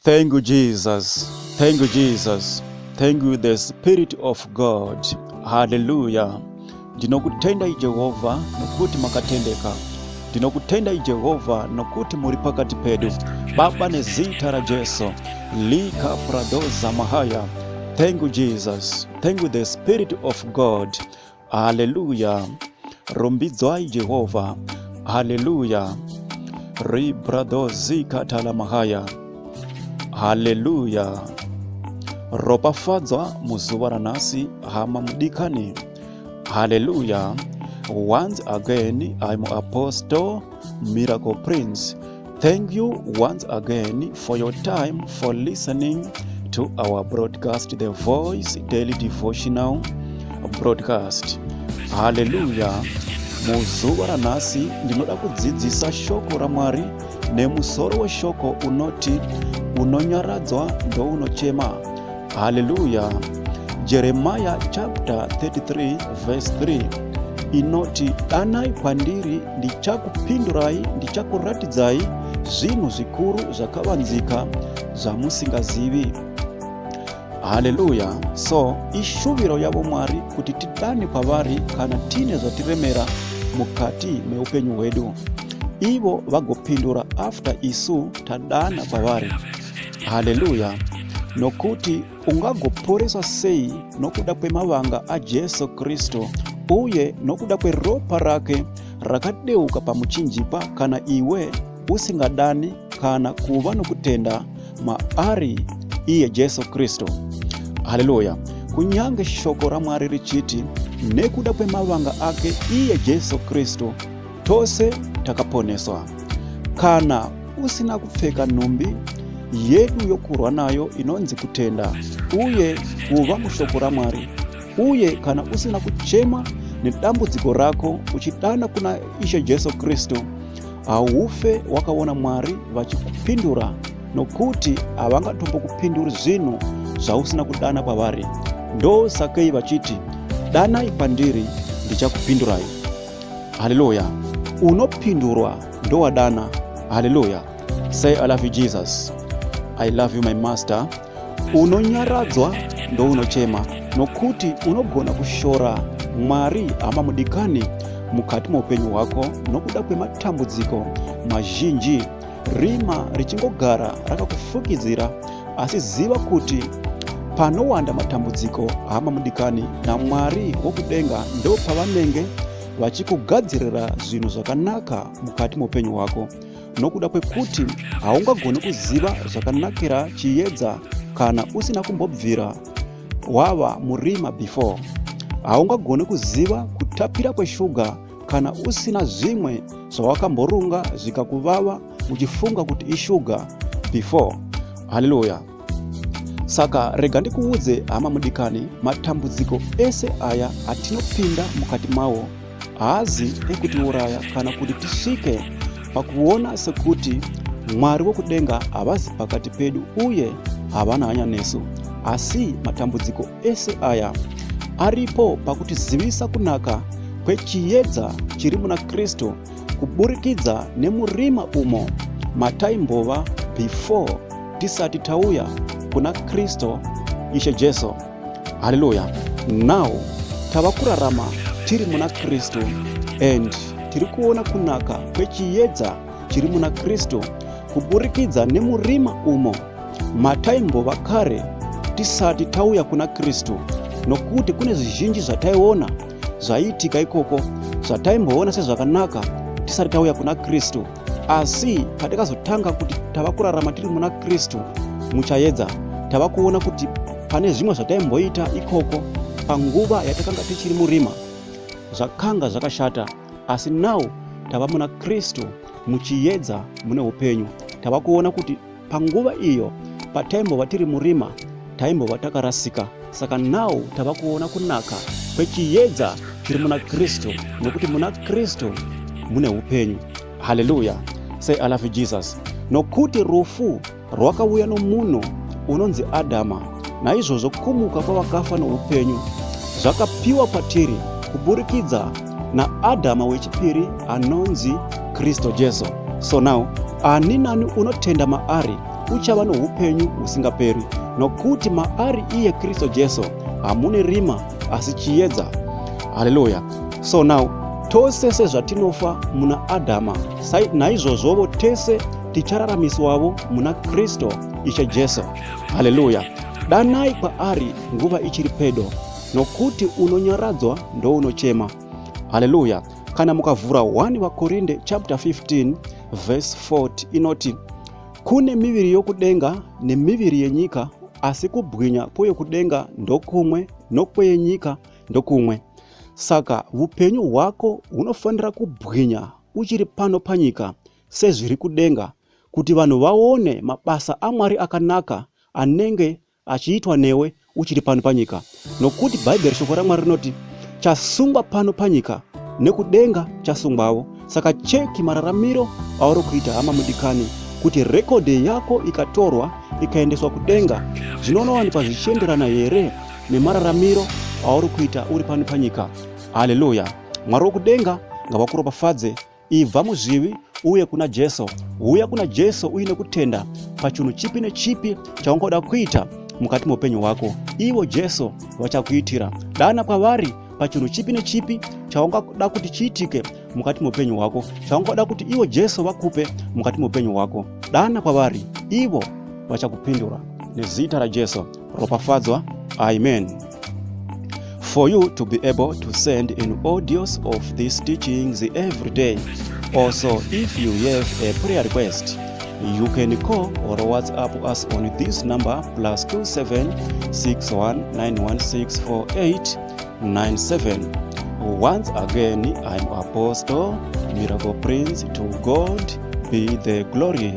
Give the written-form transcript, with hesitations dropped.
Thank you, Jesus. Thank you, Jesus. Thank you, the Spirit of God. Hallelujah. Ndinokutenda Jehova nokuti makatendeka. Ndinokutenda Jehova nokuti muri pakati pedu. Baba nezita la Jesu. Lika pradoza mahaya. Thank you, Jesus. Thank you, the Spirit of God. Hallelujah. Rombidzwai Jehova. Hallelujah. Ribradozi katala mahaya. Hallelujah. Ropafadzwa muzuva ranhasi hama mudikani. Hallelujah. Once again, I'm Apostle Miracle Prince. Thank you once again for your time for listening to our broadcast, The Voice Daily Devotional broadcast. Hallelujah. Muzuva ranhasi ndinoda kudzidzisa shoko ramwari nemusoro weshoko unoti unonyaradzwa ndounochema. Hallelujah. Jeremiah chapter 33 verse 3 inoti danai pandiri ndichakupindurai ndichakuratidzai zvinhu zvikuru zvakavanzika zvamusingazivi. Hallelujah. So ishuviro yavo Mwari kuti tidane pavari kana tine zvatiremera mukati meupenyu hwedu, ivo vagopindura after isu tadana pavari. Hallelujah. Nokuti ungagoporesa sei nokuda kwemavanga aJesu Kristu uye nokuda kweropa rake rakadeuka pamuchinjipa kana iwe usingadani kana kuva nokutenda maari iye Jesu Kristu. Haleluya. Kunyange shoko ramwari richiti nekuda kwemavanga ake iye Jesu Kristu tose takaponeswa. Kana usina kupfeka nhumbi yedu yokurwa nayo inonzi kutenda uye kuva mushoko ramwari, uye kana usina kuchema nedambudziko rako uchidana kuna Ishe Jesu Kristu, haufe wakaona Mwari vachikupindura, nokuti havangatombokupinduri zvinhu zvausina kudana pavari. Ndo sakei vachiti danai pandiri ndichakupindurai. Haleluya. Unopindurwa ndo wadana. Haleluya. Say I love you Jesus. I love you my master. Unonyaradzwa ndounochema, nokuti unogona kushora Mwari ama mudikani mukati meupenyu hwako nokuda kwematambudziko mazhinji. Rima richingogara rakakufukidzira, asi ziva kuti panowanda matambudziko hama mudikani naMwari wokudenga ndo pavanenge vachikugadzirira zvinhu zvakanaka mukati meupenyu hwako, nokuda kwekuti haungagoni kuziva zvakanakira chiedza kana usina kumbobvira wava murima before. Haungagoni kuziva kutapira kweshuga kana usina zvimwe zvawakamborunga zvikakuvava uchifunga kuti ishuga before. Hallelujah. Saka rega ndikuudze hama mudikani, matambudziko ese aya atinopinda mukati mawo haazi ekutiuraya kana kuti tisvike pakuona sekuti Mwari wokudenga havazi pakati pedu uye havana hanya nesu, asi matambudziko ese aya aripo pakutizivisa kunaka kwechiedza chiri muna Kristu kuburikidza nemurima umo mataimbova before tisati tauya kuna Kristu Ishe Jesu. Hallelujah. Now tava kurarama tiri muna Kristu and tiri kuona kunaka kwechiedza chiri muna Kristu kuburikidza nemurima umo mataimbova kare tisati tauya kuna Kristu, nokuti kune zvizhinji zvataiona zvaiitika ikoko zvataimboona sezvakanaka tisati tauya kuna Kristu, asi patakazotanga kuti tava kurarama tiri muna Kristu muchaedza tava kuona kuti pane zvimwe zvataimboita ikoko panguva yatakanga tichiri murima zvakanga zvakashata, asi now tava muna Kristu muchiedza mune upenyu. Tava kuona kuti panguva iyo pataimbova tiri murima taimbova takarasika, saka now tava kuona kunaka kwechiedza chiri muna Kristu, nokuti muna Kristu mune upenyu. Hallelujah. Say I love you Jesus. Nokuti rufu rwakauya nomunhu unonzi Adama, naizvozvo kumuka kwavakafa noupenyu zvakapiwa patiri kuburikidza naAdama wechipiri anonzi Kristu Jesu. So now ani nani unotenda maari uchava noupenyu usingaperi, nokuti maari iye Kristo Jesu hamune rima asi chiedza. Haleluya. So now tose sezvatinofa muna Adama, naizvozvovo tese tichararamiswavo muna Kristo ishe Jesu. Haleluya. Danai kwaari nguva ichiri pedo, nokuti unonyaradzwa ndounochema. Haleluya. Kana mukavhura 1 vaKorinde chapter 15 verse 40 inoti, kune miviri yokudenga nemiviri yenyika, asi kubwinya kweyokudenga ndokumwe nokweyenyika ndokumwe. Saka upenyu hwako hunofanira kubwinya uchiri pano panyika sezviri kudenga, kuti vanhu vaone mabasa aMwari akanaka anenge achiitwa newe uchiri pano panyika. Nokuti Bhaibheri shoko raMwari rinoti, chasungwa pano panyika nekudenga chasungwawo. Saka cheki mararamiro auri kuita, hama mudikani, kuti rekodhi yako ikatorwa ikaendeswa kudenga, zvinonowanikwa zvichienderana here nemararamiro auri kuita uri pano panyika. Haleluya. Mwari wokudenga ngavakuropafadze. Ibva muzvivi uye kuna Jesu. Uya kuna Jesu uine kutenda pachinhu chipi nechipi chaungoda kuita mukati muupenyu hwako. Ivo Jesu vachakuitira. Dana kwavari pachinhu chipi nechipi chaungada kuti chiitike mukati muupenyu hwako, chaungada kuti ivo Jesu vakupe mukati muupenyu hwako. Dana kwavari, ivo vachakupindura. Nezita ra Jesu ropafadzwa. Amen. For you to be able to send in audios of these teachings every day. Also, if you have a prayer request, you can call or WhatsApp us on this number +27 61 916 4897. Once again, I'm Apostle Miracle Prince. To God be the glory.